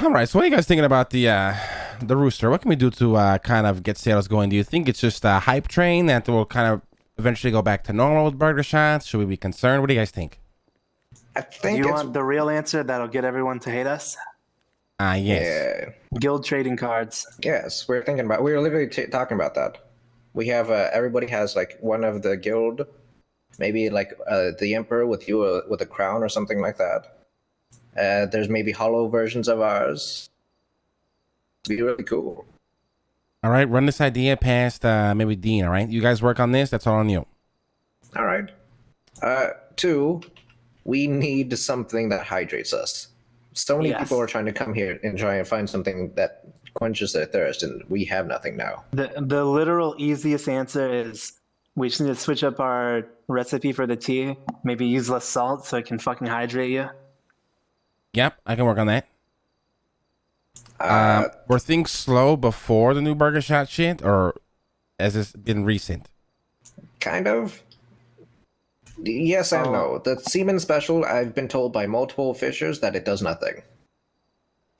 All right. So what are you guys thinking about the rooster? What can we do to kind of get sales going? Do you think it's just a hype train that will kind of eventually go back to normal with burger shots? Should we be concerned? What do you guys think? I Do think you it's want the real answer that'll get everyone to hate us? Yes. yeah. Guild trading cards. Yes, we're literally talking about that. We have everybody has like one of the guild, maybe like the emperor with you with a crown or something like that. There's maybe hollow versions of ours. It'd be really cool. All right. Run this idea past maybe Dean. All right. You guys work on this. That's all on you. All right. Two, we need something that hydrates us. So many people are trying to come here and try and find something that quenches their thirst, and we have nothing now. The literal easiest answer is we just need to switch up our recipe for the tea. Maybe use less salt so it can fucking hydrate you. Yep. I can work on that. Were things slow before the new burger shot shit, or has this been recent? Kind of. Yes and no. The semen special, I've been told by multiple fishers that it does nothing.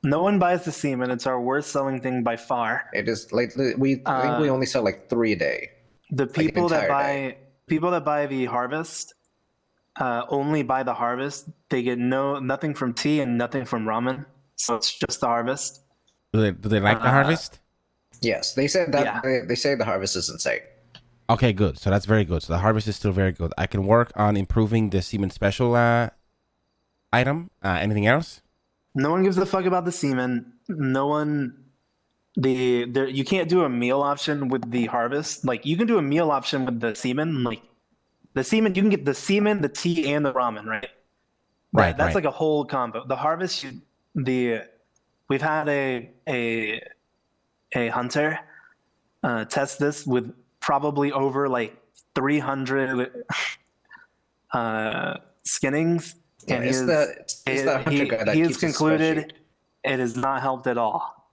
No one buys the semen. It's our worst selling thing by far. It is like I think we only sell like 3 a day. The people Like that buy the harvest only buy the harvest. They get nothing from tea and nothing from ramen. So it's just the harvest. Do they like the harvest? Yes, they said that. Yeah. They say the harvest is insane. Okay, good. So that's very good. So the harvest is still very good. I can work on improving the semen special item. Anything else? No one gives a fuck about the semen. No one. You can't do a meal option with the harvest. Like you can do a meal option with the semen. Like the semen, you can get the semen, the tea, and the ramen. Right. Right. That's like a whole combo. The harvest, we've had a hunter test this with probably over like 300 skinnings. Yeah, And it's the hunter guy that he has keeps his concluded spreadsheet. it has not helped at all.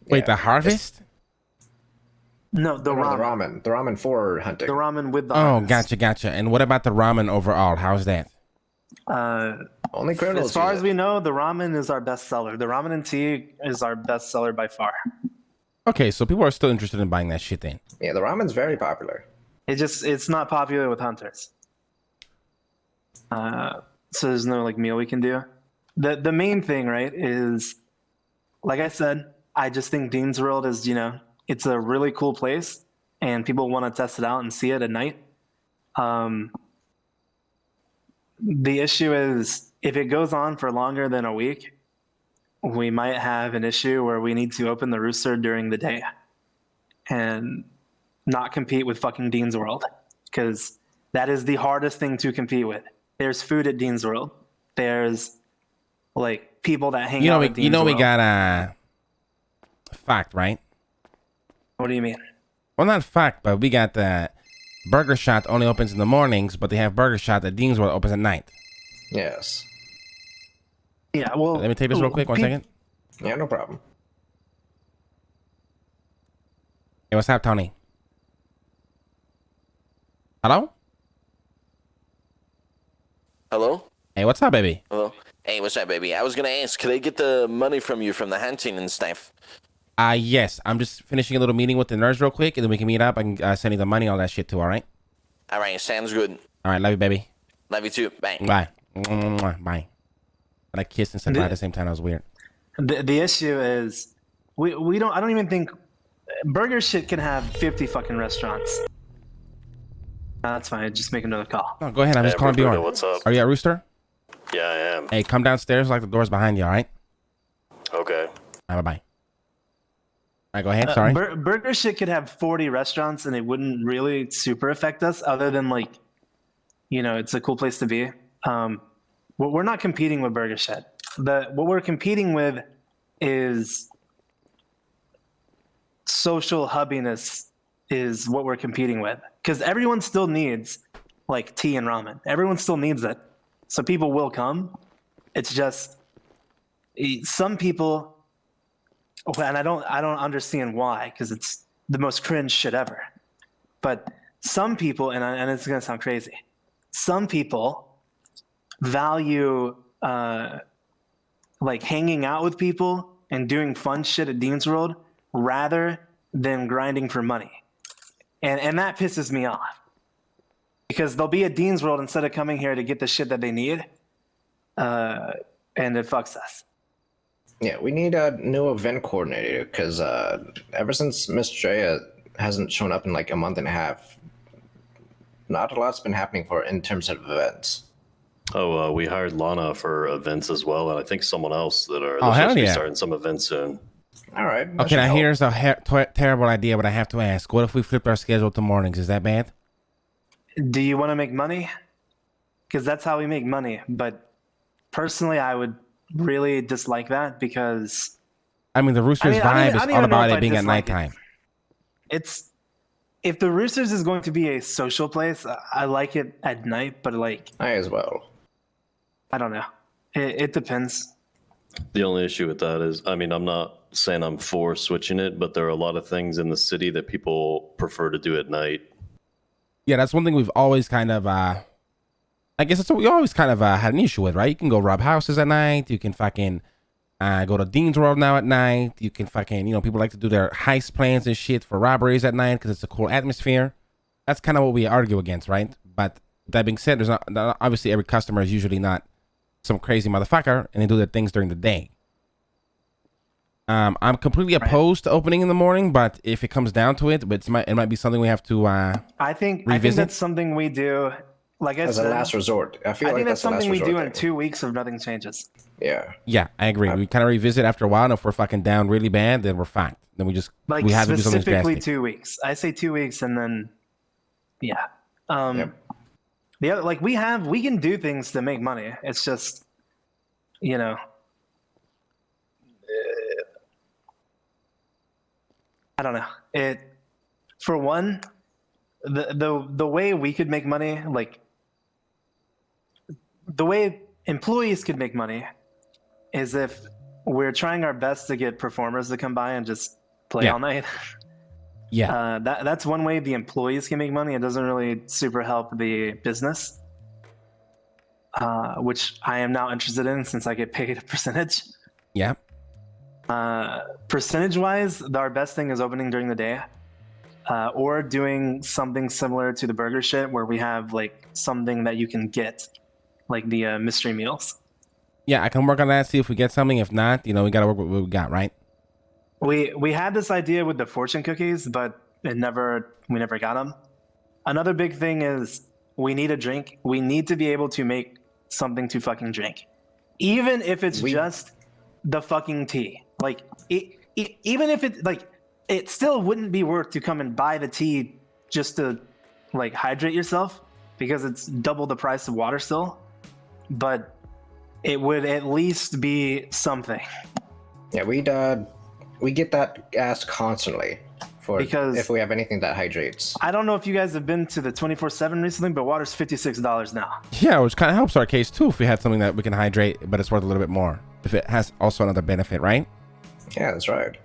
Wait, Yeah, the harvest? No, the ramen. The ramen for hunting. The ramen with the Oh, harvest. gotcha. And what about the ramen overall? How's that? Only criminals. As far use as it. we know, the ramen is our best seller. The ramen and tea is our best seller by far. Okay, so people are still interested in buying that shit then. Yeah, the ramen's very popular. It's not popular with hunters. So there's no like meal we can do. The main thing, right, is like I said, I just think Dean's World is, it's a really cool place and people want to test it out and see it at night. The issue is if it goes on for longer than a week, we might have an issue where we need to open the rooster during the day and not compete with fucking Dean's World, because that is the hardest thing to compete with. There's food at Dean's World. There's like people that hang out at Dean's World. We got a fact, right? What do you mean? Well, not fact, but we got the Burger Shot only opens in the mornings, but they have Burger Shot at Dean's World opens at night. Yes. Yeah, well, Let me take this real quick. 1 second. Yeah, no problem. Hey, what's up, Tony? Hello? Hello? Hey, what's up, baby? Hello? Hey, what's up, baby? I was gonna ask, could I get the money from you from the hunting and stuff? Yes. I'm just finishing a little meeting with the nerds real quick, and then we can meet up. I can send you the money, all that shit too, all right? Alright, sounds good. All right, love you, baby. Love you too. Bye. Bye. Mwah, bye. But I kissed and said bye at the same time. That was weird. the issue is we don't. I don't even think burger shit can have 50 fucking restaurants. That's fine. Just make another call. No, go ahead. I'm just calling Roberto, Bjorn. what's up? Are you at Rooster? Yeah, I am. Hey, come downstairs like the door's behind you, all right? Okay. All right, bye-bye. All right, go ahead. Sorry. Burger shit could have 40 restaurants and it wouldn't really super affect us, other than like, it's a cool place to be. We're not competing with burger shit. What we're competing with is social hubbiness is what we're competing with, because everyone still needs like tea and ramen. Everyone still needs it, so people will come. It's just some people, and I don't understand why, because it's the most cringe shit ever. But some people, and it's gonna sound crazy, some people value like hanging out with people and doing fun shit at Dean's World rather than grinding for money. And that pisses me off. Because they'll be at Dean's World instead of coming here to get the shit that they need. And it fucks us. Yeah, we need a new event coordinator because ever since Miss Drea hasn't shown up in like a month and a half, not a lot's been happening for in terms of events. Oh, we hired Lana for events as well, and I think someone else that are Oh, hell supposed to be yeah. starting some events soon. All right. that Okay, should now help. here's a terrible idea, but I have to ask. What if we flipped our schedule to mornings? Is that bad? Do you want to make money? Because that's how we make money. But personally, I would really dislike that because I mean, the Roosters I vibe don't is even all know about if it I being at dislike it. nighttime. it's if the Roosters is going to be a social place, I like it at night. But like, I as well. I don't know. It depends. The only issue with that is, I mean, I'm not saying I'm for switching it, but there are a lot of things in the city that people prefer to do at night. Yeah, that's one thing we've always kind of, I guess that's what we always kind of had an issue with, right? You can go rob houses at night. You can fucking go to Dean's World now at night. You can fucking, people like to do their heist plans and shit for robberies at night because it's a cool atmosphere. That's kind of what we argue against, right? But that being said, there's not obviously every customer is usually not some crazy motherfucker and they do their things during the day. I'm completely opposed to opening in the morning, but if it comes down to it, it might be something we have to I think revisit? that's something we do. Like I As a said, last resort. I feel I like think that's that's the last something we resort do in thing. 2 weeks if nothing changes. Yeah. Yeah, I agree. We kind of revisit after a while, and if we're fucking down really bad, then we're fine. Then we Like have to do something specifically drastic. 2 weeks. I say 2 weeks, and then yeah. Yep. The other, like we can do things to make money. It's just, I don't know. For one, the way we could make money, like the way employees could make money, is if we're trying our best to get performers to come by and just play Yeah. all night. Yeah, That's one way the employees can make money. It doesn't really super help the business, which I am now interested in since I get paid a percentage. yeah, Percentage-wise, our best thing is opening during the day, or doing something similar to the burger shit where we have like something that you can get, like the mystery meals. yeah. I can work on that. See if we get something. If not, we gotta work with what we got, right? We had this idea with the fortune cookies, but we never got them. Another big thing is we need a drink. We need to be able to make something to fucking drink, even if it's just the fucking tea. Like even if it still wouldn't be worth to come and buy the tea just to like hydrate yourself because it's double the price of water still, but it would at least be something. Yeah, we get that asked constantly Because if we have anything that hydrates. I don't know if you guys have been to the 24/7 recently, but water's $56 now. Yeah, which kind of helps our case too. If we had something that we can hydrate, but it's worth a little bit more. If it has also another benefit, right? Yeah, that's right.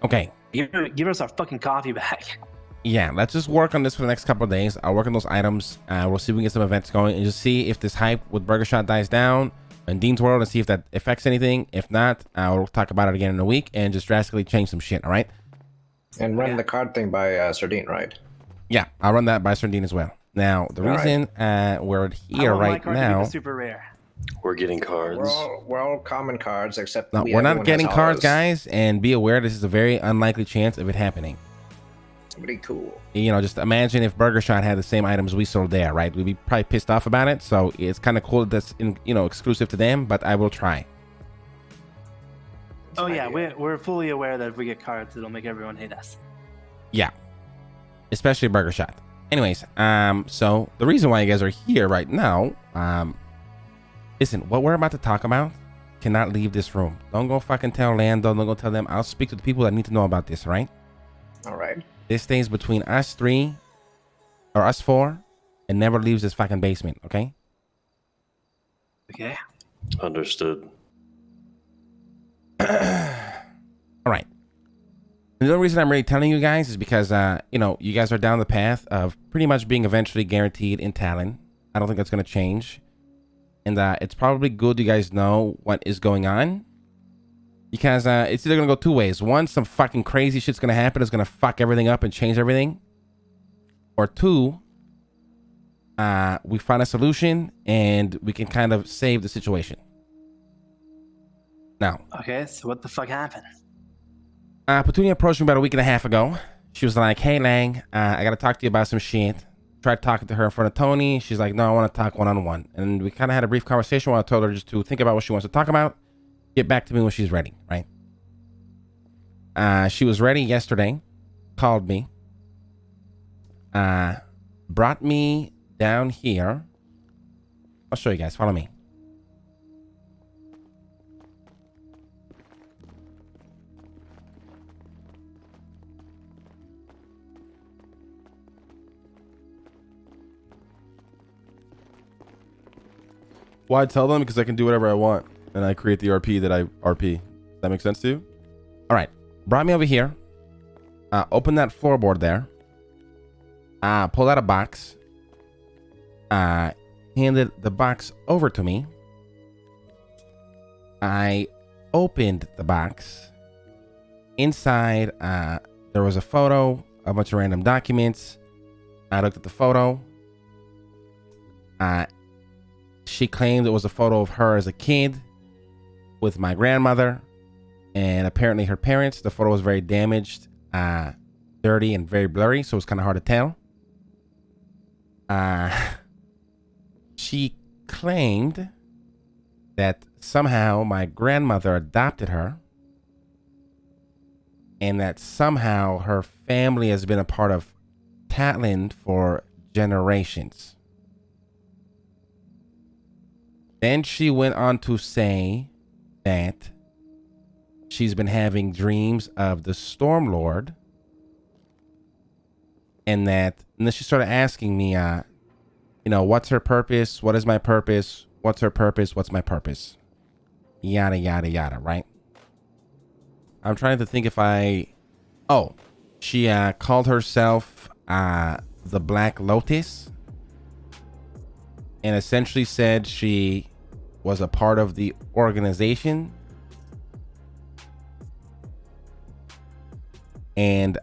Okay. Give us our fucking coffee back. Yeah, let's just work on this for the next couple of days. I'll work on those items. We'll see if we can get some events going and just see if this hype with Burger Shot dies down and Dean's World and see if that affects anything. If not, we'll talk about it again in a week and just drastically change some shit. All right. And run the card thing by Sardine, right? Yeah, I'll run that by Sardine as well. Now, the reason we're here I want my right card to be now, the super rare. We're getting cards. We're all common cards except no, we're not getting cards, guys, and be aware this is a very unlikely chance of it happening. Pretty cool. Just imagine if Burger Shot had the same items we sold there, right? We'd be probably pissed off about it. So it's kind of cool that's exclusive to them, but I will try. Oh yeah, we're fully aware that if we get cards, it'll make everyone hate us. Yeah, especially Burger Shot. Anyways, so the reason why you guys are here right now, listen, what we're about to talk about cannot leave this room. Don't go fucking tell Lando. Don't go tell them. I'll speak to the people that need to know about this, right? All right. This stays between us three or us four and never leaves this fucking basement, okay? Okay. Understood. All right. The only reason I'm really telling you guys is because, you guys are down the path of pretty much being eventually guaranteed in Talon. I don't think that's going to change. and it's probably good you guys know what is going on, because it's either gonna go two ways. One, some fucking crazy shit's gonna happen. It's gonna fuck everything up and change everything. Or two, we find a solution and we can kind of save the situation. Now, Okay, so what the fuck happened? Petunia approached me about a week and a half ago. She was like, "Hey Lang, I gotta talk to you about some shit." Tried talking to her in front of Tony. She's like, "No, I want to talk one-on-one." And we kind of had a brief conversation where I told her just to think about what she wants to talk about. Get back to me when she's ready, right? She was ready yesterday. Called me. Brought me down here. I'll show you guys. Follow me. Why tell them? Because I can do whatever I want, and I create the RP that I RP. Does that make sense to you? All right. Brought me over here. Open that floorboard there. Pulled out a box. Handed the box over to me. I opened the box. Inside, there was a photo, a bunch of random documents. I looked at the photo. She claimed it was a photo of her as a kid with my grandmother and apparently her parents. The photo was very damaged, dirty, and very blurry, so it was kind of hard to tell. She claimed that somehow my grandmother adopted her and that somehow her family has been a part of Tatland for generations. Then she went on to say that she's been having dreams of the Storm Lord, and then she started asking me, what's her purpose? What is my purpose? What's her purpose? What's my purpose? Yada, yada, yada, right? I'm trying to think if she called herself the Black Lotus, and essentially said she was a part of the organization. And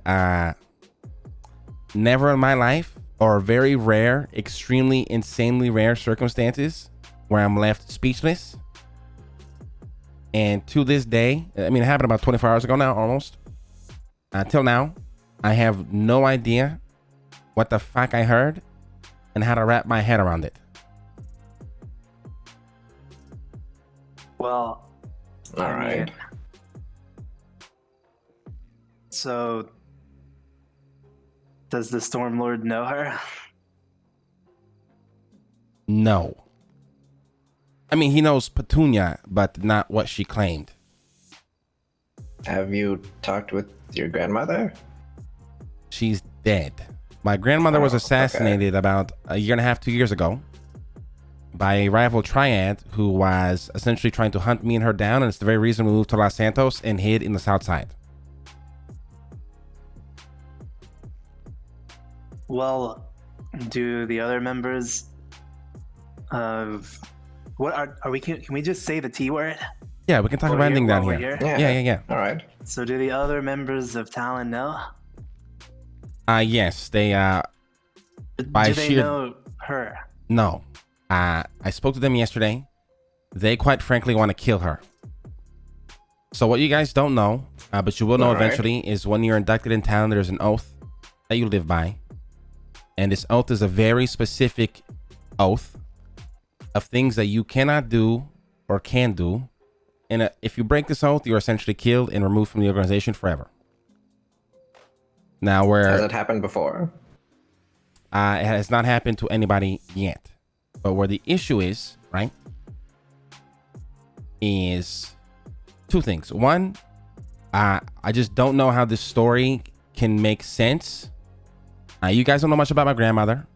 never in my life, or very rare, extremely insanely rare circumstances where I'm left speechless. And to this day, I mean, it happened about 24 hours ago now, almost. Till now, I have no idea what the fuck I heard and how to wrap my head around it. Well, All right. So, does the Storm Lord know her? No. I mean, he knows Petunia, but not what she claimed. Have you talked with your grandmother? She's dead. My grandmother was Oh, assassinated about a year and a half, 2 years ago by a rival triad who was essentially trying to hunt me and her down, and it's the very reason we moved to Los Santos and hid in the South Side. Well, do the other members of what are we? Can we just say the T word? Yeah, we can talk While about we're anything down while here. we're Yeah. All right. So, do the other members of Talon know? Yes, they by Do they sheer know her? no. I spoke to them yesterday. They quite frankly want to kill her. So what you guys don't know, but you will know All right. eventually, is when you're inducted in town, there's an oath that you live by. And this oath is a very specific oath of things that you cannot do or can do. And if you break this oath, you're essentially killed and removed from the organization forever. Now, Has where it happened before? it has not happened to anybody yet. But where the issue is, right, is two things. One, I just don't know how this story can make sense. You guys don't know much about my grandmother,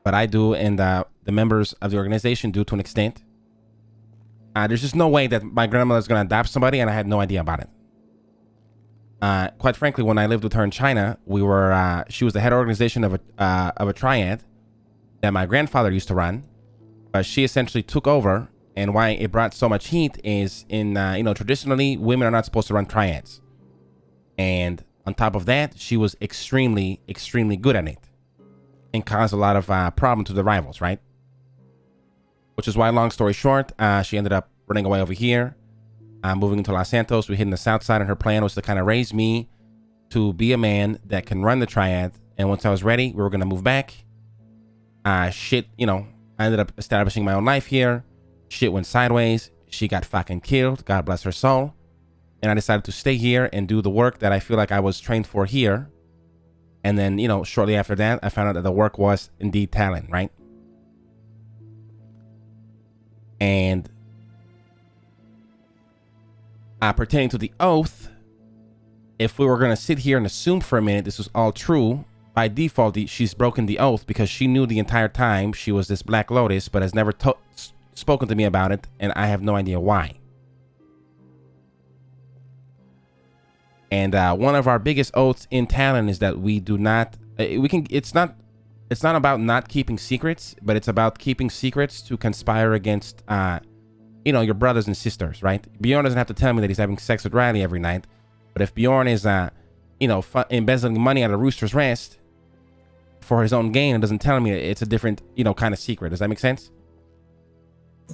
but I do, and the members of the organization do to an extent. There's just no way that my grandmother's going to adopt somebody, and I had no idea about it. Quite frankly, when I lived with her in China, she was the head organization of a triad that my grandfather used to run. but she essentially took over. And why it brought so much heat is in, traditionally women are not supposed to run triads. And on top of that, she was extremely, extremely good at it and caused a lot of problems to the rivals, right? Which is why, long story short, she ended up running away over here, moving into Los Santos. We hit in the south side, and her plan was to kind of raise me to be a man that can run the triad. And once I was ready, we were going to move back. I ended up establishing my own life here. Shit went sideways. She got fucking killed. God bless her soul. And I decided to stay here and do the work that I feel like I was trained for here. And then, shortly after that, I found out that the work was indeed Talon, right? And pertaining to the oath, if we were going to sit here and assume for a minute this was all true, by default, she's broken the oath because she knew the entire time she was this Black Lotus, but has never spoken to me about it, and I have no idea why. And one of our biggest oaths in Talon is that we do not. It's not about not keeping secrets, but it's about keeping secrets to conspire against, your brothers and sisters, right? Bjorn doesn't have to tell me that he's having sex with Riley every night, but if Bjorn is, embezzling money out of Rooster's Rest for his own gain and doesn't tell me, it's a different, kind of secret. Does that make sense?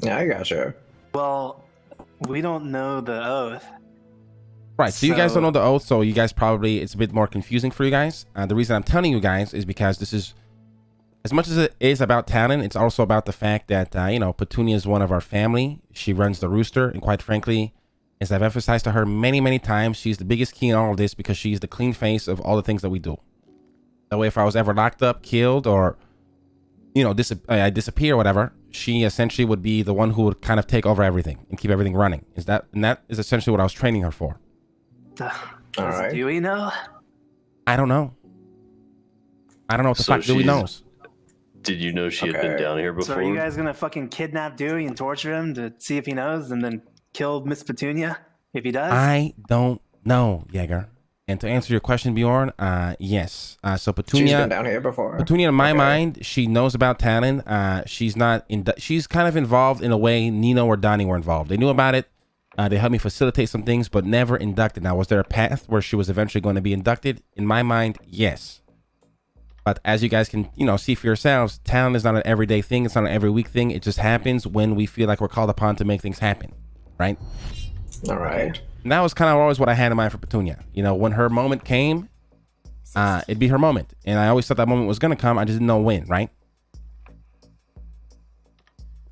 Yeah, I gotcha. Well, we don't know the oath. Right, so you guys don't know the oath, so you guys probably, it's a bit more confusing for you guys. The reason I'm telling you guys is because this is, as much as it is about Talon, it's also about the fact that, Petunia is one of our family. She runs the Rooster, and quite frankly, as I've emphasized to her many, many times, she's the biggest key in all of this because she's the clean face of all the things that we do. That way, if I was ever locked up, killed, or, I disappear or whatever, she essentially would be the one who would kind of take over everything and keep everything running. And that is essentially what I was training her for. All right. Dewey know? I don't know. I don't know what the fuck Dewey knows. Did you know she had been down here before? So are you guys gonna fucking kidnap Dewey and torture him to see if he knows, and then kill Miss Petunia if he does? I don't know, Jaeger. And to answer your question, Bjorn, yes. So Petunia, She's been down here before. Petunia, in my mind, she knows about Talon. She's not. She's kind of involved in a way Nino or Donnie were involved. They knew about it. They helped me facilitate some things, but never inducted. Now, was there a path where she was eventually going to be inducted? In my mind, yes. But as you guys can, see for yourselves, Talon is not an everyday thing. It's not an every week thing. It just happens when we feel like we're called upon to make things happen, right? All right. And that was kind of always what I had in mind for Petunia. When her moment came, it'd be her moment. And I always thought that moment was going to come. I just didn't know when, right?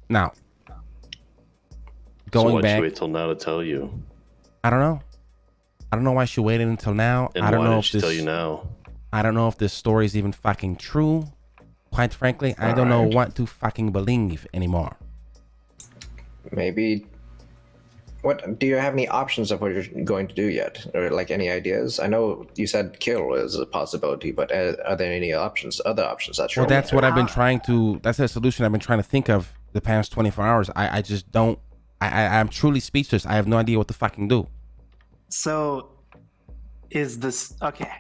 Now, going why'd back. She wait till now to tell you? I don't know. I don't know why she waited until now. And I don't why know did if she this. tell you now? I don't know if this story is even fucking true. Quite frankly, I don't know what to fucking believe anymore. Maybe. What do you have any options of what you're going to do yet, or like any ideas? I know you said kill is a possibility, but are there any other options that you're? Well, that's what I've been trying to. That's a solution I've been trying to think of the past 24 hours. I just don't. I'm truly speechless. I have no idea what to fucking do. So, is this okay?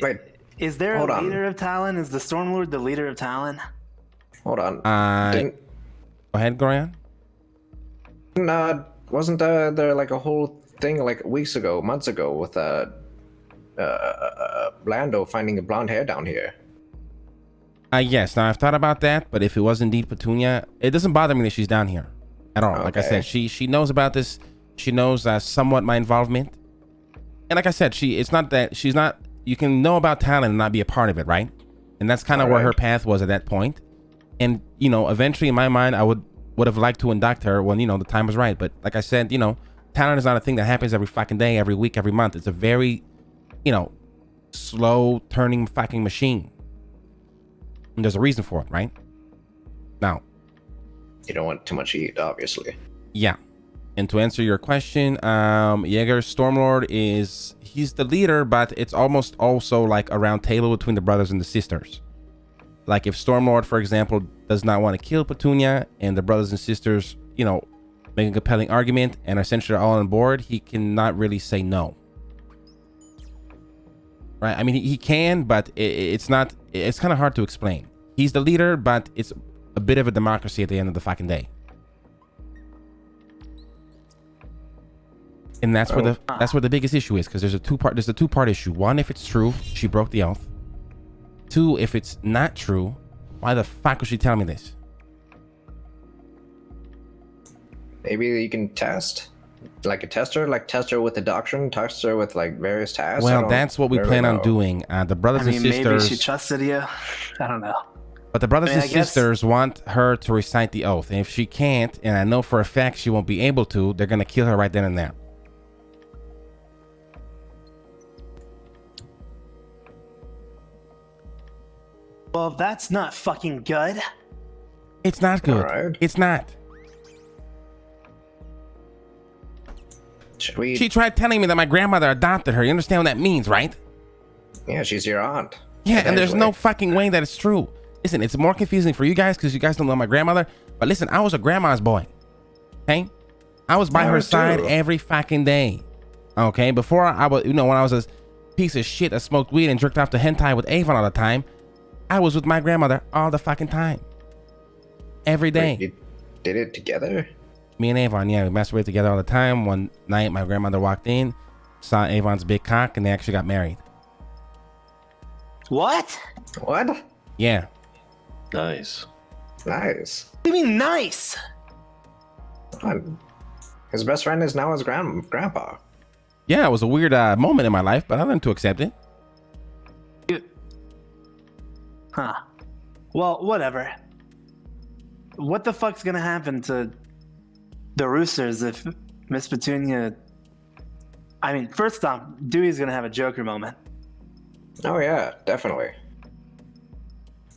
Wait, Is there hold a on. leader of Talon? Is the Stormlord the leader of Talon? Hold on. Go ahead, Gorian. Wasn't there like a whole thing like months ago with Lando finding a blonde hair down here? Yes. Now I've thought about that, but if it was indeed Petunia, it doesn't bother me that she's down here at all. Like I said, she knows about this. She knows somewhat my involvement, and like I said, it's not that she's not. You can know about Talon and not be a part of it, right? And that's kind of where her path was at that point. And eventually, in my mind, I would have liked to induct her when the time was right. But like I said, Talon is not a thing that happens every fucking day, every week, every month. It's a very, slow turning fucking machine. And there's a reason for it, right? Now, you don't want too much heat, obviously. Yeah. And to answer your question, Jaeger Stormlord he's the leader, but it's almost also like a round table between the brothers and the sisters. Like if Stormlord, for example, does not want to kill Petunia and the brothers and sisters, make a compelling argument and essentially are all on board, he cannot really say no. Right? I mean, he can, but it's kind of hard to explain. He's the leader, but it's a bit of a democracy at the end of the fucking day. And that's where the biggest issue is, because there's a two-part issue. One, if it's true, she broke the oath. Two, if it's not true, why the fuck would she tell me this? Maybe you can test, like a tester, like test her with the doctrine, test her with like various tasks. Well, that's what we plan on doing. The brothers and sisters. Maybe she trusted you. I don't know. But the brothers and sisters want her to recite the oath, and if she can't, and I know for a fact she won't be able to, they're gonna kill her right then and there. Well, that's not fucking good. It's not good. Alright. It's not. Should She tried telling me that my grandmother adopted her. You understand what that means, right? Yeah, she's your aunt. Yeah, and there's no fucking way that it's true. Listen, it's more confusing for you guys because you guys don't know my grandmother. But listen, I was a grandma's boy. Okay? I was by her side every fucking day. Okay? Before I was, when I was a piece of shit that smoked weed and jerked off to hentai with Avon all the time, I was with my grandmother all the fucking time. Every day. Wait, you did it together? Me and Avon, yeah, we masturbated together all the time. One night, my grandmother walked in, saw Avon's big cock, and they actually got married. What? What? Yeah. Nice. Nice. What do you mean nice? His best friend is now his grandpa. Yeah, it was a weird moment in my life, but I learned to accept it. Huh. Well, whatever. What the fuck's gonna happen to the Roosters if Miss Petunia... I mean, first off, Dewey's gonna have a Joker moment. Oh yeah, definitely.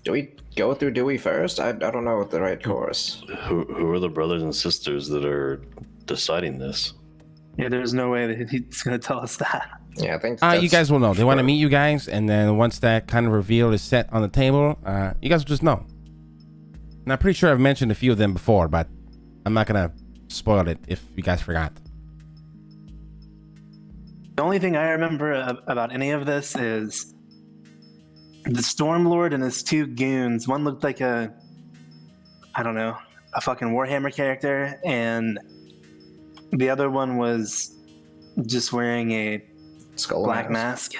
Do we go through Dewey first? I don't know what the right course. Who are the brothers and sisters that are deciding this? Yeah, there's no way that he's gonna tell us that. Yeah, I think You guys will know. They want to meet you guys, and then once that kind of reveal is set on the table, you guys will just know. And I'm pretty sure I've mentioned a few of them before, but I'm not gonna spoil it if you guys forgot. The only thing I remember about any of this is the Stormlord and his two goons. One looked like a fucking Warhammer character, and the other one was just wearing a Skull black mask.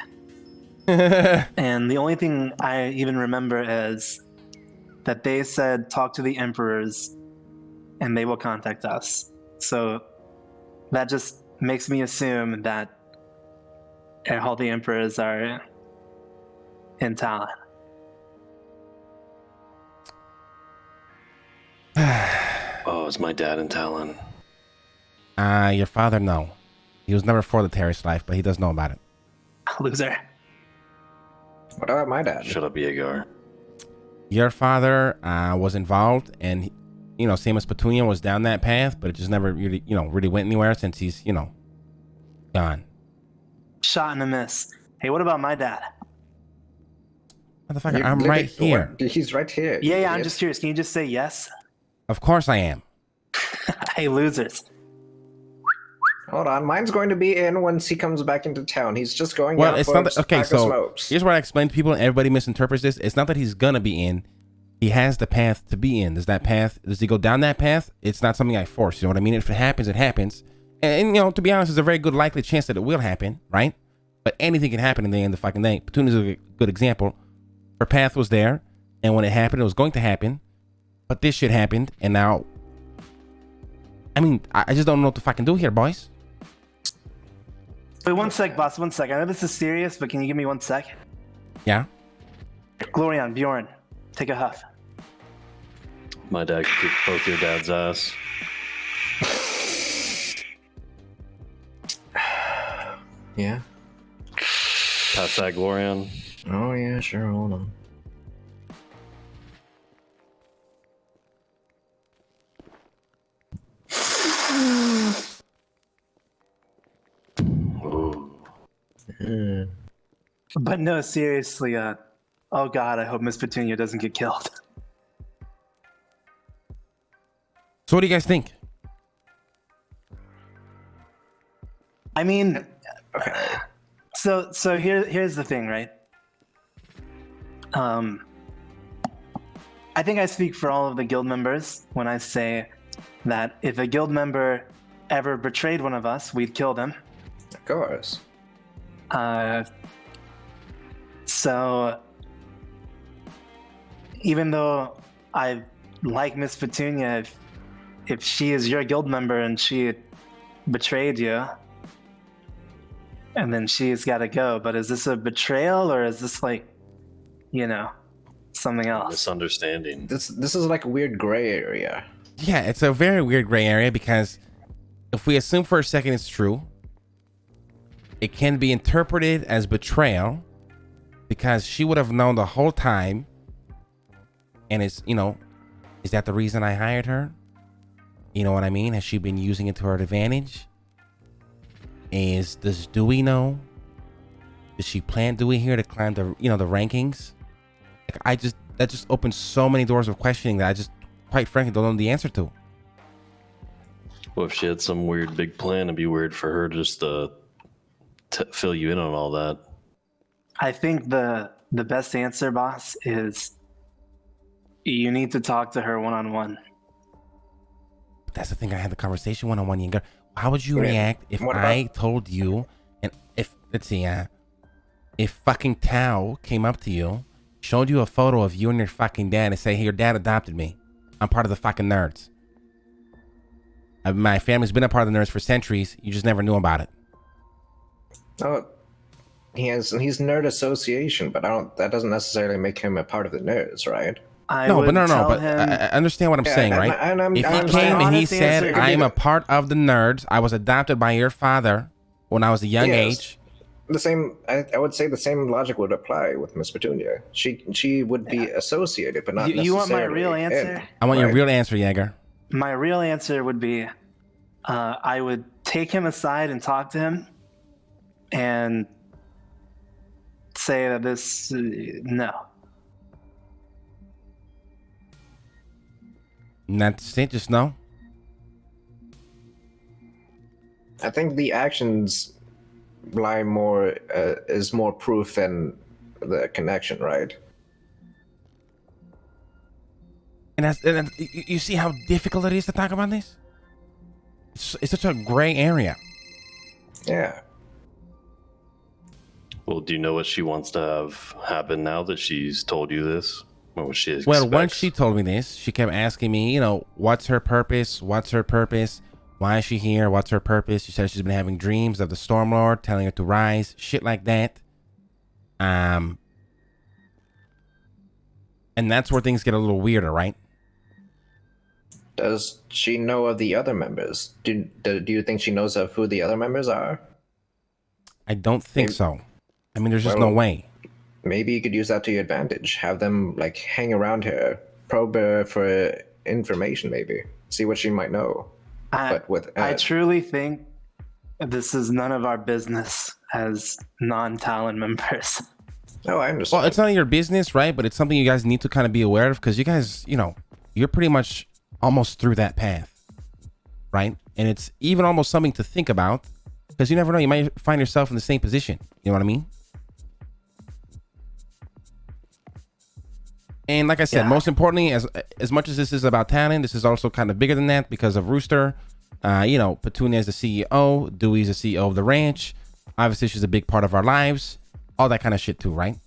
And the only thing I even remember is that they said, talk to the emperors and they will contact us. So that just makes me assume that all the emperors are in Talon. Oh, is my dad in Talon? Your father, no. He was never for the terrorist life, but he does know about it. Loser. What about my dad? Shut up, Yeagar. Your father was involved, and same as Petunia, was down that path, but it just never really, really went anywhere since he's, gone. Shot and a miss. Hey, what about my dad? Motherfucker, I'm right here. He's right here. Yeah, I'm just curious. Can you just say yes? Of course I am. Hey, losers. Hold on, mine's going to be in once he comes back into town. He's just going Well, out it's for not a okay. pack of So smokes. here's what I explained to people, and everybody misinterprets this. It's not that he's gonna be in. He has the path to be in. Does he go down that path? It's not something I force. You know what I mean? If it happens, it happens. And to be honest, there's a very good likely chance that it will happen, right? But anything can happen in the end of the fucking day. Petunia's a good example. Her path was there, and when it happened, it was going to happen. But this shit happened, and now, I mean, I just don't know what to fucking do here, boys. Wait, one sec, boss. 1 sec. I know this is serious, but can you give me 1 sec? Yeah. Glorion, Bjorn, take a huff. My dad could kick both your dad's ass. Yeah. Pass that, Glorion. Oh yeah, sure. Hold on. Ooh. But no, seriously, oh god, I hope Miss Petunia doesn't get killed. So what do you guys think? I mean, Okay. so here's the thing, right? I think I speak for all of the guild members when I say that if a guild member ever betrayed one of us, we'd kill them. Of course. So even though I like Miss Petunia, if she is your guild member and she betrayed you, and then she's got to go, but is this a betrayal or is this like, something else? Misunderstanding. This is like a weird gray area. Yeah, it's a very weird gray area because if we assume for a second it's true, it can be interpreted as betrayal because she would have known the whole time. And is that the reason I hired her? You know what I mean? Has she been using it to her advantage? Does Dewey know? Does she plan Dewey here to climb the rankings? Like, that just opens so many doors of questioning that I just, quite frankly, don't know the answer to. Well, if she had some weird big plan, it'd be weird for her just to fill you in on all that. I think the best answer, boss, is you need to talk to her one-on-one. That's the thing. I had the conversation one-on-one, Yinger. How would you Yeah. react if What I about- told you, and if fucking Tao came up to you, showed you a photo of you and your fucking dad and say, hey, your dad adopted me. I'm part of the fucking nerds. My family's been a part of the nerds for centuries. You just never knew about it. Oh, he's nerd association, but that doesn't necessarily make him a part of the nerds, right? I No, would but no. tell But him, I understand what I'm saying, and- right? and I'm- If he I'm- came and he honest said, answer- I'm a part of the nerds. I was adopted by your father when I was a young Yes. age. The same, I would say the same logic would apply with Miss Petunia. She would be associated, but not You want my necessarily real in. answer? I want your Right. real answer, Jaeger. My real answer would be, I would take him aside and talk to him and say that no. And that's it, just no. I think the actions lie more is more proof than the connection, right? And you see how difficult it is to talk about this? It's such a gray area. Yeah. Well, do you know what she wants to have happen now that she's told you this? Or what she expects? Well, once she told me this, she kept asking me, what's her purpose? What's her purpose? Why is she here? What's her purpose? She said she's been having dreams of the Stormlord telling her to rise, shit like that. And that's where things get a little weirder, right? Does she know of the other members? Do you think she knows of who the other members are? I don't think Maybe- so. I mean, there's just Well- no way. Maybe you could use that to your advantage. Have them like hang around her, probe her for information, maybe see what she might know. But with I Ed, truly think this is none of our business as non-Talon members. oh, I understand. Well, it's none of your business, right? But it's something you guys need to kind of be aware of because you guys, you're pretty much almost through that path, right? And it's even almost something to think about because you never know. You might find yourself in the same position. You know what I mean? And like I said, Yeah. most importantly, as much as this is about talent, this is also kind of bigger than that because of Rooster. Petunia is the CEO. Dewey's the CEO of the ranch. Obviously, she's a big part of our lives. All that kind of shit too, right?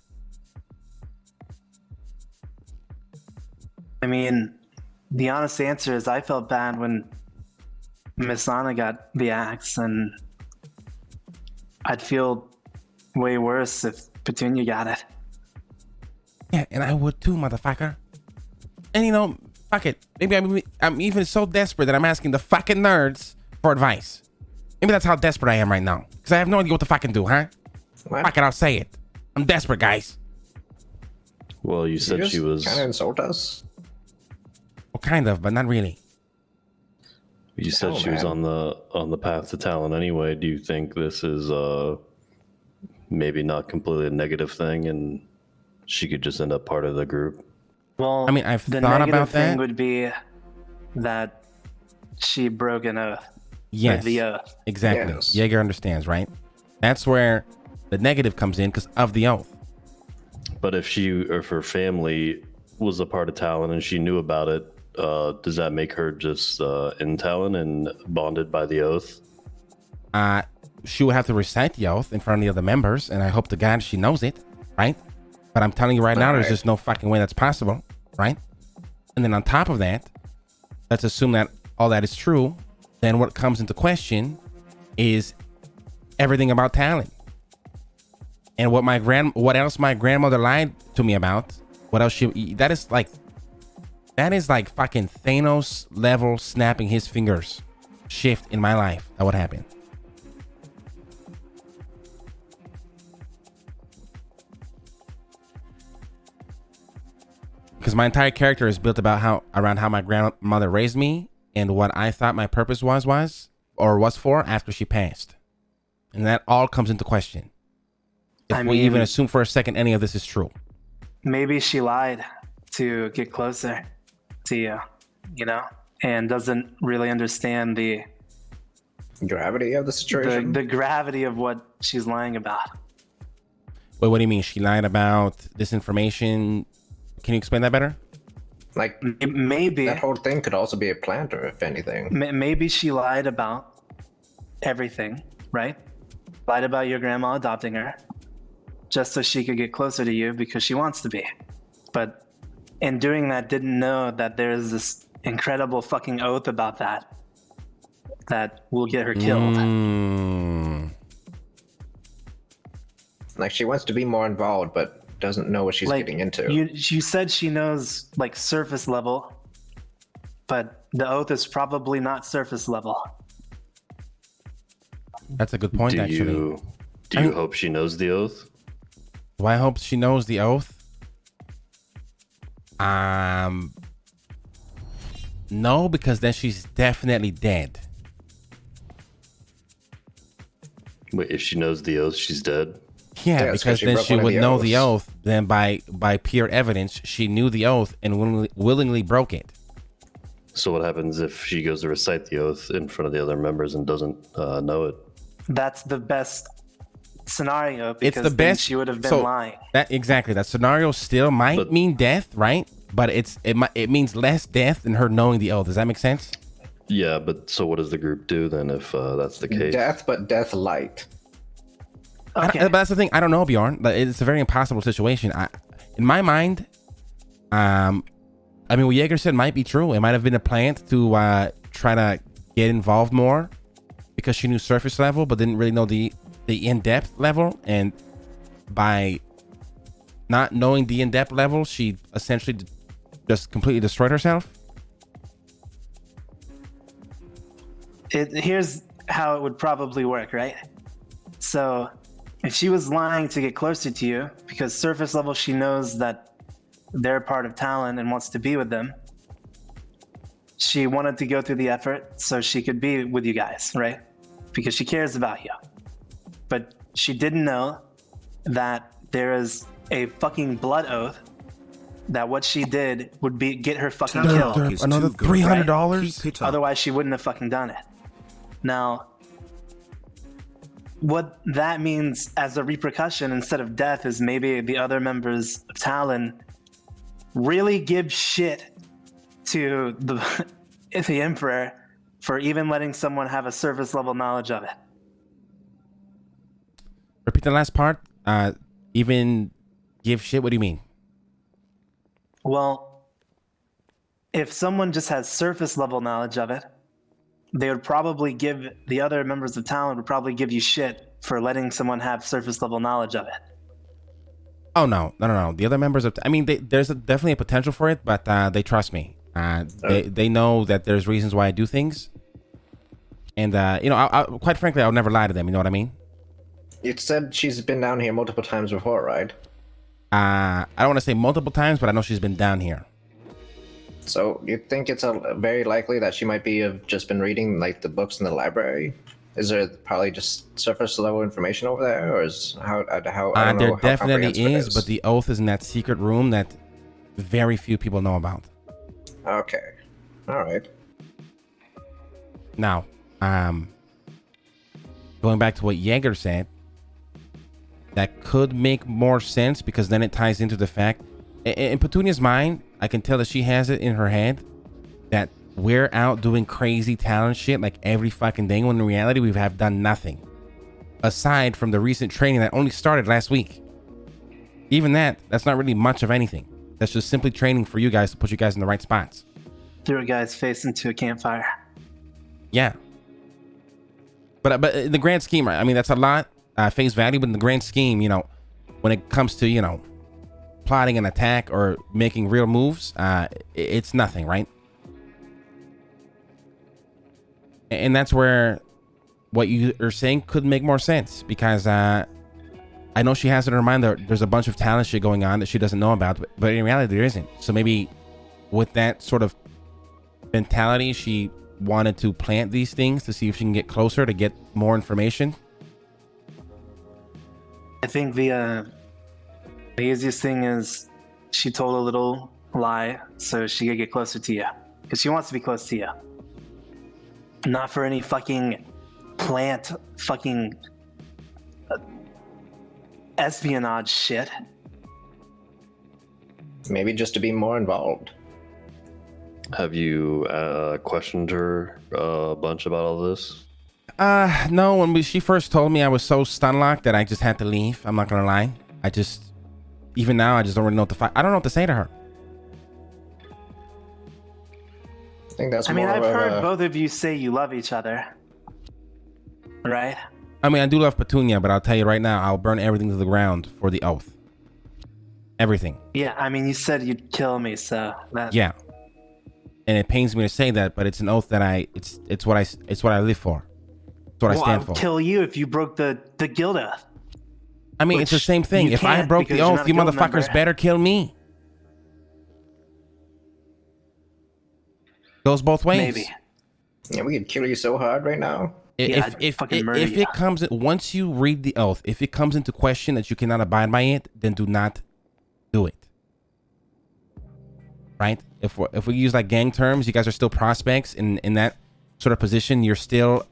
I mean, the honest answer is I felt bad when Miss Anna got the axe, and I'd feel way worse if Petunia got it. Yeah, and I would too, motherfucker. And fuck it. Maybe I'm even so desperate that I'm asking the fucking nerds for advice. Maybe that's how desperate I am right now. Because I have no idea what to fucking do, huh? What? Fuck it, I'll say it. I'm desperate, guys. Well, you said she was. kind of insult us. Well, kind of, but not really. You said Oh, she was man. on the path to talent anyway. Do you think this is maybe not completely a negative thing, and she could just end up part of the group? Well, I mean, I've the thought negative about thing that. would be that she broke an oath. Yes, The oath. exactly. Yes. Jaeger understands, right? That's where the negative comes in because of the oath. But if she or if her family was a part of Talon and she knew about it, does that make her just in Talon and bonded by the oath? She would have to recite the oath in front of the other members, and I hope to God she knows it, right? But I'm telling you right now, there's just no fucking way that's possible, right? And then on top of that, let's assume that all that is true. Then what comes into question is everything about Talon. And what else my grandmother lied to me about. What else that is like fucking Thanos level snapping his fingers shift in my life. That would happen. Because my entire character is built around how my grandmother raised me and what I thought my purpose was for after she passed. And that all comes into question. If we even assume for a second any of this is true. Maybe she lied to get closer to you, you know, and doesn't really understand the gravity of the situation. The gravity of what she's lying about. Wait, what do you mean? She lied about this information? Can you explain that better? Like, maybe that whole thing could also be a planter, if anything. Maybe she lied about everything, right? Lied about your grandma adopting her just so she could get closer to you because she wants to be. But in doing that, didn't know that there's this incredible fucking oath about that will get her killed. Like, she wants to be more involved, but doesn't know what she's getting into. You said she knows like surface level, but the oath is probably not surface level. That's a good point, actually. Do you hope she knows the oath? Do I hope she knows the oath? No, because then she's definitely dead. Wait, if she knows the oath, she's dead? Yeah, because then she would know the oath. Then by pure evidence, she knew the oath and willingly broke it. So what happens if she goes to recite the oath in front of the other members and doesn't know it? That's the best scenario because it's the best. She would have been lying. That scenario still might mean death, right? But it means less death than her knowing the oath. Does that make sense? Yeah, but so what does the group do then if that's the case? Death, but death light. Okay. But that's the thing. I don't know, Bjorn. It's a very impossible situation. In my mind, I mean, what Jaeger said might be true. It might have been a plant to try to get involved more because she knew surface level, but didn't really know the in-depth level. And by not knowing the in-depth level, she essentially just completely destroyed herself. Here's how it would probably work, right? So if she was lying to get closer to you because surface level, she knows that they're part of Talon and wants to be with them. She wanted to go through the effort so she could be with you guys, right? Because she cares about you. But she didn't know that there is a fucking blood oath that what she did would be get her fucking killed. Another $300? Right? Otherwise, she wouldn't have fucking done it. Now, what that means as a repercussion instead of death is maybe the other members of Talon really give shit to the Emperor for even letting someone have a surface level knowledge of it. Repeat the last part. Even give shit? What do you mean? Well, if someone just has surface level knowledge of it, they would probably give the other members of Talon would probably give you shit for letting someone have surface level knowledge of it. Oh no. The other members of there's definitely a potential for it, but they trust me. They know that there's reasons why I do things, and I quite frankly, I'll never lie to them. You know what I mean? You said she's been down here multiple times before, right? I don't want to say multiple times, but I know she's been down here. So you think it's very likely that she might be have just been reading like the books in the library? Is there probably just surface level information over there, or is how I don't know there how definitely is, but the oath is in that secret room that very few people know about. Okay, all right. Now, going back to what Jaeger said, that could make more sense because then it ties into the fact in Petunia's mind, I can tell that she has it in her head that we're out doing crazy talent shit like every fucking day, when in reality we have done nothing aside from the recent training that only started last week. Even that's not really much of anything. That's just simply training for you guys to put you guys in the right spots. Threw a guy's face into a campfire. Yeah. But in the grand scheme, I mean, that's a lot face value, but in the grand scheme, you know, when it comes to, you know, plotting an attack or making real moves, it's nothing, right? And that's where what you are saying could make more sense, because I know she has in her mind that there's a bunch of talent shit going on that she doesn't know about, but in reality there isn't. So maybe with that sort of mentality, she wanted to plant these things to see if she can get closer to get more information. I think the easiest thing is she told a little lie so she could get closer to you, because she wants to be close to you. Not for any fucking plant fucking espionage shit. Maybe just to be more involved. Have you questioned her a bunch about all this? No, when she first told me, I was so stun-locked that I just had to leave. I'm not gonna lie. Even now, I just don't really know what to fight. I don't know what to say to her. I think that's I mean, more I've of heard a, both of you say you love each other, right? I mean, I do love Petunia, but I'll tell you right now, I'll burn everything to the ground for the oath. Everything. Yeah, I mean, you said you'd kill me, so that... Yeah. And it pains me to say that, but it's an oath that it's what I live for. It's what I stand I for. would kill you if you broke the guild oath. I mean, it's the Which same thing. you If I can't broke the because you're oath, not a you guild motherfuckers member. better kill me. Goes both ways. Maybe. yeah, we could kill you so hard right now. Yeah, I'd fucking murder If you. it comes, once you read the oath, if it comes into question that you cannot abide by it, then do not do it. Right? If we use like gang terms, you guys are still prospects in that sort of position. You're still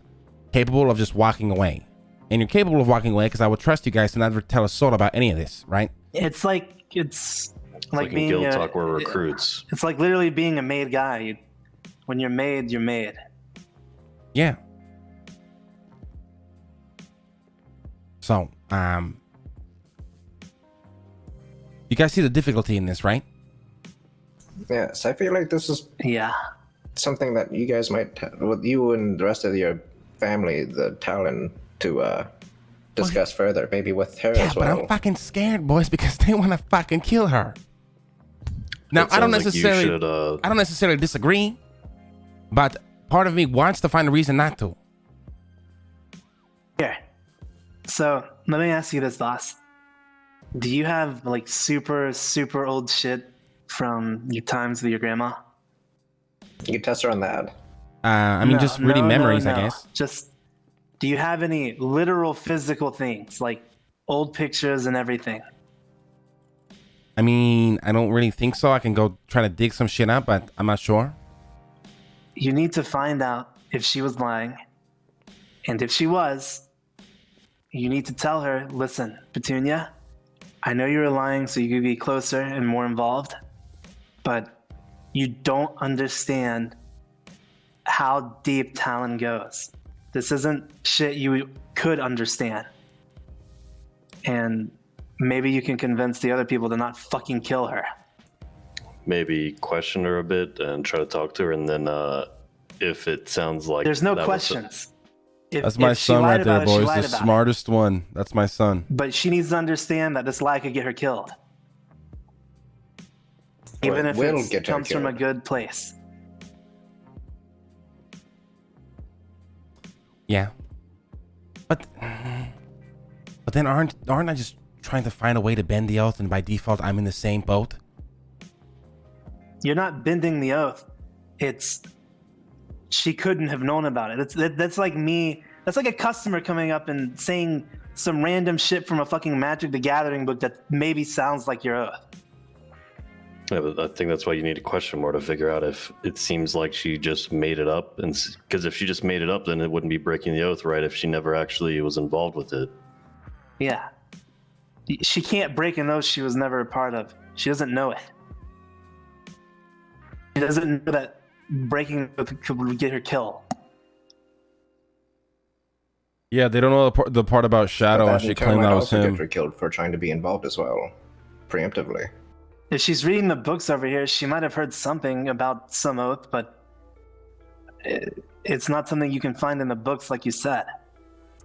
capable of just walking away, and you're capable of walking away because I would trust you guys to never tell a soul about any of this, right? It's like Like in being guild a, talk, we're recruits. It's like literally being a made guy. When you're made, you're made. Yeah. So, you guys see the difficulty in this, right? Yes, I feel like this is Yeah. something that you guys might, with you and the rest of your family, the talent to discuss further, maybe with her Yeah, as but well. I'm fucking scared, boys, because they want to fucking kill her. Now, It I don't sounds like you necessarily, should, I don't necessarily disagree, but part of me wants to find a reason not to. Here. So let me ask you this, boss. Do you have like super, super old shit from your times with your grandma? You can test her on that. I mean, just really memories, I no. guess. Just, do you have any literal physical things, like old pictures and everything? I mean, I don't really think so. I can go try to dig some shit up, but I'm not sure. You need to find out if she was lying. And if she was, you need to tell her, listen, Petunia, I know you were lying so you could be closer and more involved, but you don't understand how deep Talon goes. This isn't shit you could understand. And maybe you can convince the other people to not fucking kill her. maybe question her a bit and try to talk to her, and then if it sounds like There's no that was questions. That's my if she son lied right there, about it, she boys. lied The about it. smartest one. That's my son. But she needs to understand that this lie could get her killed. Even Or if will it get her comes from a killed. good place. Yeah. But then aren't I just trying to find a way to bend the oath, and by default I'm in the same boat? You're not bending the oath. It's she couldn't have known about it. That's like me. That's like a customer coming up and saying some random shit from a fucking Magic the Gathering book that maybe sounds like your oath. Yeah, but I think that's why you need to question more to figure out if it seems like she just made it up. And because if she just made it up, then it wouldn't be breaking the oath, right? If she never actually was involved with it. Yeah. She can't break an oath she was never a part of. She doesn't know it. She doesn't know that breaking could get her killed. Yeah, they don't know the part about But Shadow, that and she in turn claimed might that was also get him. her killed for trying to be involved as well, preemptively. If she's reading the books over here, she might have heard something about some oath, but it's not something you can find in the books, like you said.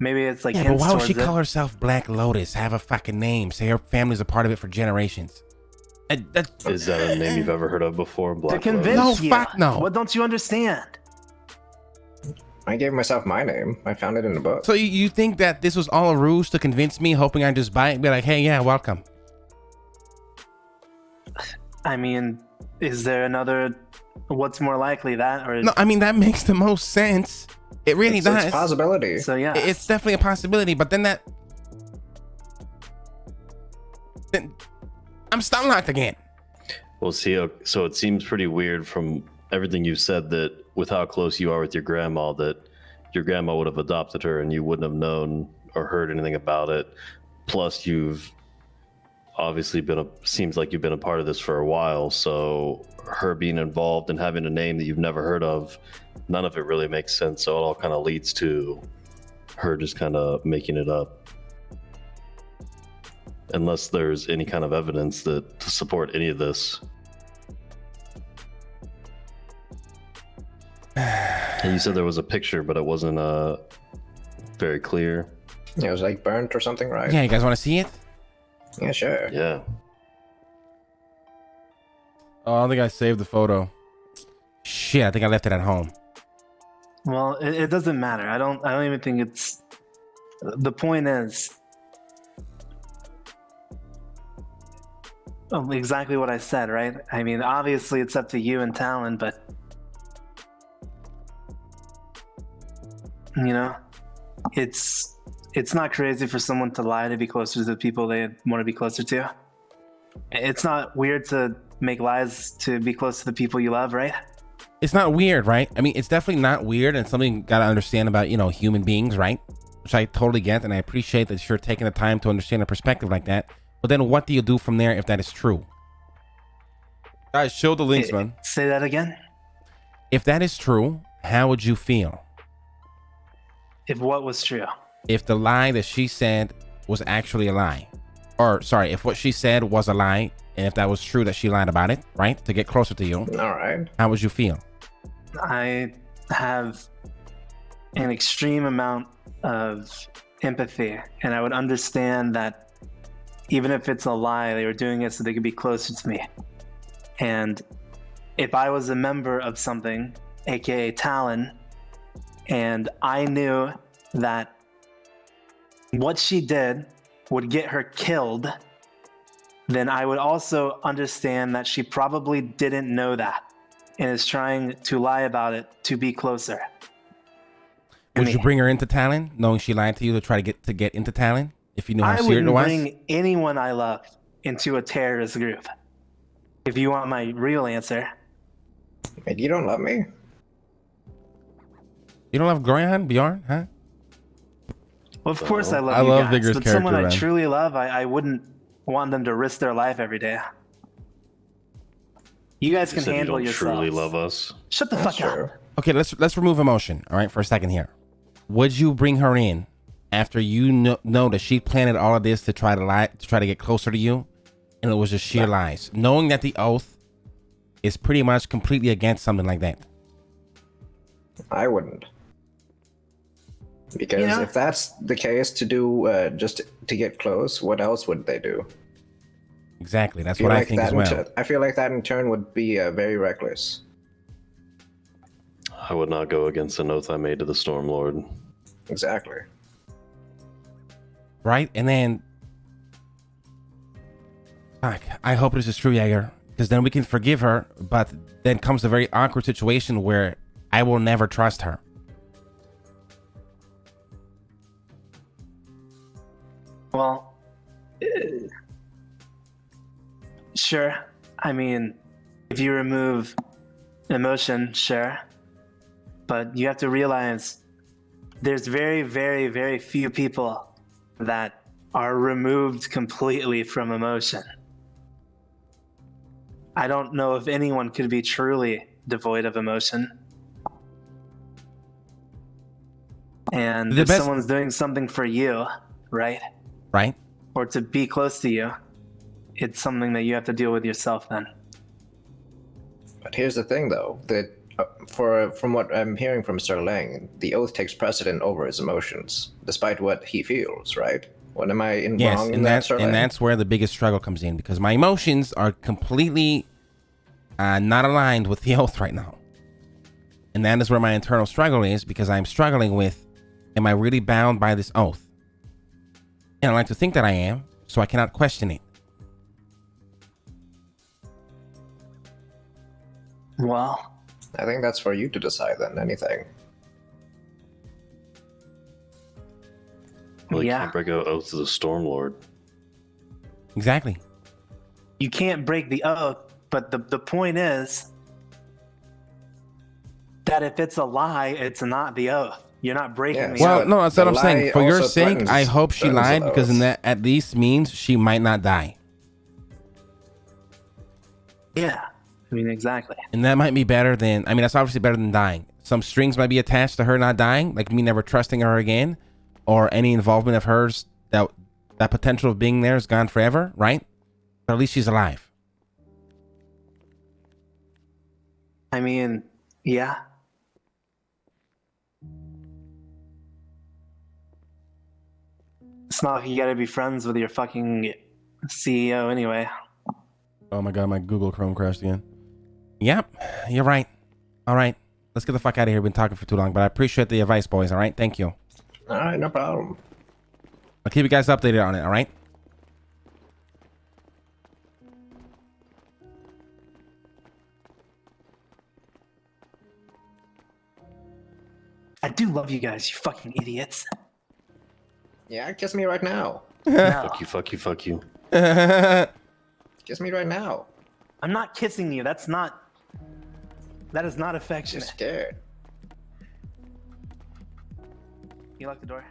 Maybe it's like Yeah, but hints why would she towards it. call herself Black Lotus? Have a fucking name. Say her family's a part of it for generations. Is that a name you've ever heard of before? To Black convince Lotus? No, you. fuck no. What don't you understand? I gave myself my name. I found it in the book. So you think that this was all a ruse to convince me, hoping I'd just buy it and be like, hey, yeah, welcome. I mean, is there another? What's more likely, that or? No, I mean, that makes the most sense. It really It's does. a possibility. So yeah, It's definitely a possibility, but then I'm stun locked again. Well, see, so it seems pretty weird from everything you've said that with how close you are with your grandma, that your grandma would have adopted her and you wouldn't have known or heard anything about it. Plus, you've obviously seems like you've been a part of this for a while. So her being involved and having a name that you've never heard of, none of it really makes sense. So it all kind of leads to her just kind of making it up. Unless there's any kind of evidence to support any of this. And you said there was a picture, but it wasn't very clear. Yeah, it was like burnt or something, right? Yeah, you guys want to see it? Yeah, sure. Yeah. Oh, I don't think I saved the photo. Shit, I think I left it at home. well, it doesn't matter. I don't even think it's. The point is exactly what I said, right? I mean, obviously it's up to you and Talon, but you know, it's not crazy for someone to lie to be closer to the people they want to be closer to. It's not weird to make lies to be close to the people you love, right? It's not weird, right? I mean, it's definitely not weird, and something you gotta understand about, human beings, right? Which I totally get, and I appreciate that you're taking the time to understand a perspective like that. But then what do you do from there if that is true? Guys, show the links, man. Say that again. If that is true, how would you feel? If what was true? If the lie that she said was actually a lie. Or, sorry, if what she said was a lie, and if that was true that she lied about it, right? To get closer to you, All right. how would you feel? I have an extreme amount of empathy, and I would understand that even if it's a lie, they were doing it so they could be closer to me. And if I was a member of something, aka Talon, and I knew that what she did would get her killed, then I would also understand that she probably didn't know that and is trying to lie about it to be closer. Would you bring her into Talon, knowing she lied to you to try to get into Talon? If you knew how I serious it wouldn't was? bring anyone I love into a terrorist group. If you want my real answer. Wait, you don't love me? You don't love Gorian, Bjorn, huh? Well, of course I love I you love guys, Vigor's but someone character, I man. truly love, I wouldn't want them to risk their life every day. You guys You can said you handle don't yourselves. truly love us. Shut the That's fuck true. up. Okay, let's remove emotion, all right, for a second here. Would you bring her in after you know that she planted all of this to try to lie, to try to get closer to you, and it was just sheer lies, knowing that the oath is pretty much completely against something like that? I wouldn't. Because if that's the case, to do just to get close, what else would they do? Exactly, that's what I think as well. I feel like that in turn would be very reckless. I would not go against an oath I made to the Stormlord. Exactly. Right? And then, fuck, I hope this is true, Jaeger, because then we can forgive her, but then comes a very awkward situation where I will never trust her. Well, sure. I mean, if you remove emotion, sure. But you have to realize there's very, very, very few people that are removed completely from emotion. I don't know if anyone could be truly devoid of emotion. And The if best- someone's doing something for you, right? Right? Or to be close to you, it's something that you have to deal with yourself then. But here's the thing, though, that from what I'm hearing from Sir Lang, the oath takes precedent over his emotions, despite what he feels, right? What am I Yes, wrong in and that, Sir Lang? that's where the biggest struggle comes in, because my emotions are completely not aligned with the oath right now. And that is where my internal struggle is, because I'm struggling with, am I really bound by this oath? And I like to think that I am, so I cannot question it. Well, I think that's for you to decide then, anything. Well, you yeah. can't break an oath to the Stormlord. Exactly. You can't break the oath, but the point is that if it's a lie, it's not the oath. You're not breaking Yes. the Well, oath. no, that's what the I'm saying. lie For your also sake, threatens- I hope she threatens lied, the because then oath. that at least means she might not die. Yeah. I mean, exactly. And that might be better than, I mean, that's obviously better than dying. Some strings might be attached to her not dying, like me never trusting her again, or any involvement of hers that potential of being there is gone forever, right? But at least she's alive. I mean, yeah. It's not like you gotta be friends with your fucking CEO anyway. Oh my God, my Google Chrome crashed again. Yep, you're right. All right, let's get the fuck out of here. We've been talking for too long, but I appreciate the advice, boys. All right, thank you. All right, no problem. I'll keep you guys updated on it, all right? I do love you guys, you fucking idiots. Yeah, kiss me right now. No, Fuck you, fuck you, fuck you. Kiss me right now. I'm not kissing you. That is not You're affectionate. scared. You lock the door?